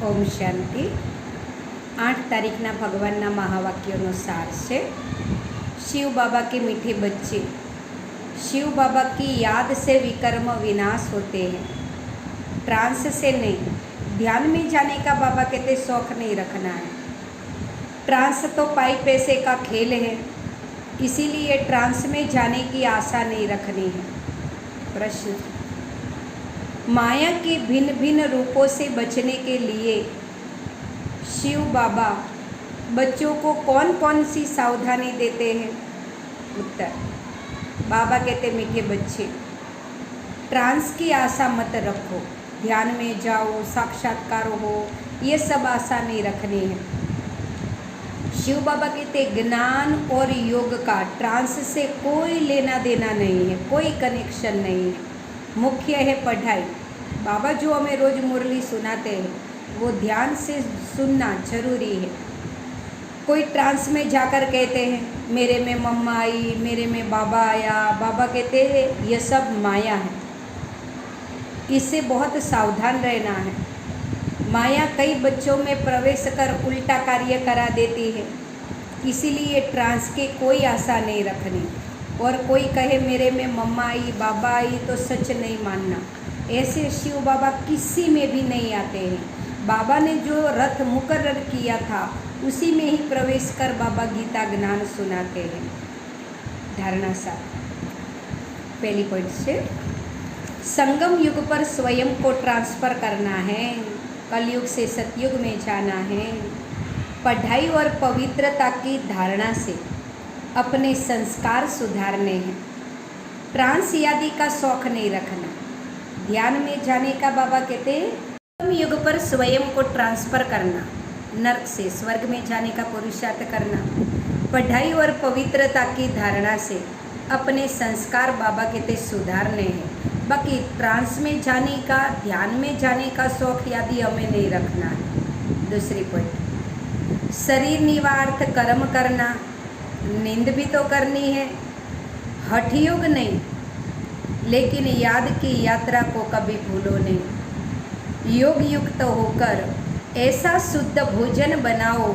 ઓમ શાંતિ 8 તારીખના ભગવાનના મહાવાક્યોનો સાર છે। शिव बाबा के मीठे बच्चे, शिव बाबा की याद से विकर्म विनाश होते हैं। ट्रांस से नहीं, ध्यान में जाने का बाबा कहते शौक नहीं रखना है। ट्रांस तो पाई पैसे का खेल है, इसीलिए ट्रांस में जाने की आशा नहीं रखनी है। प्रश्न, माया के भिन्न भिन्न रूपों से बचने के लिए शिव बाबा बच्चों को कौन कौन सी सावधानी देते हैं? उत्तर, बाबा कहते मीठे बच्चे, ट्रांस की आशा मत रखो, ध्यान में जाओ, साक्षात्कार हो, ये सब आशा नहीं रखनी है। शिव बाबा कहते ज्ञान और योग का ट्रांस से कोई लेना देना नहीं है, कोई कनेक्शन नहीं है। मुख्य है पढ़ाई। बाबा जो हमें रोज़ मुरली सुनाते हैं वो ध्यान से सुनना जरूरी है। कोई ट्रांस में जाकर कहते हैं मेरे में मम्मा आई, मेरे में बाबा आया, बाबा कहते हैं यह सब माया है, इससे बहुत सावधान रहना है। माया कई बच्चों में प्रवेश कर उल्टा कार्य करा देती है, इसीलिए ट्रांस की कोई आशा नहीं रखनी। और कोई कहे मेरे में मम्मा आई, बाबा आई तो सच नहीं मानना। ऐसे शिव बाबा किसी में भी नहीं आते हैं। बाबा ने जो रथ मुकर्रर किया था उसी में ही प्रवेश कर बाबा गीता ज्ञान सुनाते हैं। धारणा सार, पहली पॉइंट से संगम युग पर स्वयं को ट्रांसफ़र करना है, कलयुग से सतयुग में जाना है। पढ़ाई और पवित्रता की धारणा से अपने संस्कार सुधारने हैं। ट्रांस आदि का शौक नहीं रखना। ध्यान में जाने का बाबा कहते हैं युग पर स्वयं को ट्रांसफ़र करना, नर्क से स्वर्ग में जाने का पुरुषार्थ करना। पढ़ाई और पवित्रता की धारणा से अपने संस्कार बाबा कहते सुधारने हैं। बाकी ट्रांस में जाने का, ध्यान में जाने का शौक आदि हमें नहीं रखना है। दूसरी पॉइंट, शरीर निवार्थ कर्म करना, नींद भी तो करनी है, हठ योग नहीं, लेकिन याद की यात्रा को कभी भूलो नहीं। योग युक्त होकर ऐसा शुद्ध भोजन बनाओ,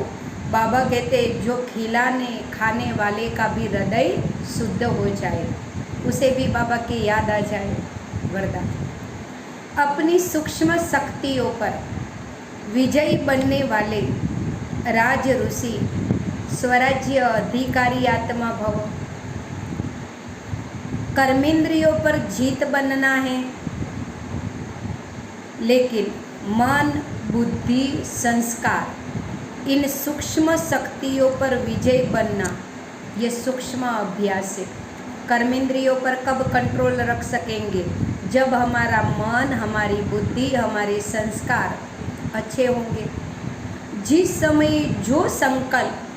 बाबा कहते जो खिलाने खाने वाले का भी हृदय शुद्ध हो जाए, उसे भी बाबा की याद आ जाए। वरदान, अपनी सूक्ष्म शक्तियों पर विजयी बनने वाले राज ऋषि स्वराज्य अधिकारी आत्मा भव। कर्मेंद्रियों पर जीत बनना है, लेकिन मन, बुद्धि, संस्कार, इन सूक्ष्म शक्तियों पर विजय बनना ये सूक्ष्म अभ्यास है। कर्मेंद्रियों पर कब कंट्रोल रख सकेंगे? जब हमारा मन, हमारी बुद्धि, हमारे संस्कार अच्छे होंगे। जिस समय जो संकल्प,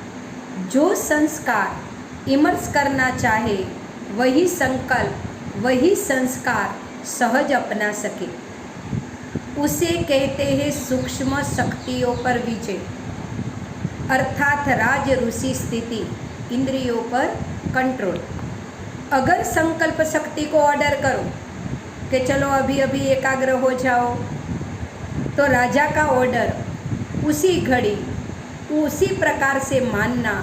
जो संस्कार इमर्स करना चाहे, वही संकल्प, वही संस्कार सहज अपना सके, उसे कहते हैं सूक्ष्म शक्तियों पर विजय, अर्थात राज ऋषि स्थिति, इंद्रियों पर कंट्रोल। अगर संकल्प शक्ति को ऑर्डर करो कि चलो अभी अभी एकाग्र हो जाओ, तो राजा का ऑर्डर उसी घड़ी उसी प्रकार से मानना,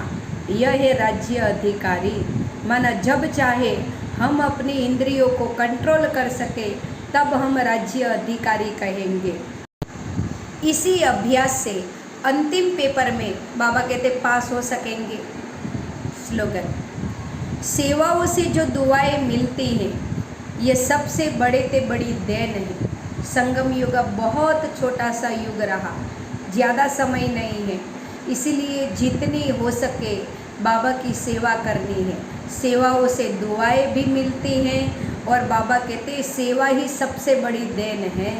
यह है राज्य अधिकारी। माना जब चाहे हम अपनी इंद्रियों को कंट्रोल कर सके तब हम राज्य अधिकारी कहेंगे। इसी अभ्यास से अंतिम पेपर में बाबा कहते पास हो सकेंगे। स्लोगन, सेवाओं से जो दुआएं मिलती हैं ये सबसे बड़े ते बड़ी देन है। संगम युग बहुत छोटा सा युग रहा, ज़्यादा समय नहीं है, इसीलिए जितनी हो सके बाबा की सेवा करनी है। सेवाओं से दुआएं भी मिलती हैं और बाबा कहते सेवा ही सबसे बड़ी देन है।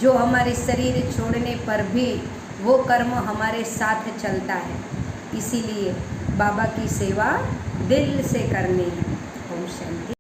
जो हमारे शरीर छोड़ने पर भी वो कर्म हमारे साथ चलता है, इसीलिए बाबा की सेवा दिल से करनी है। ओम शांति।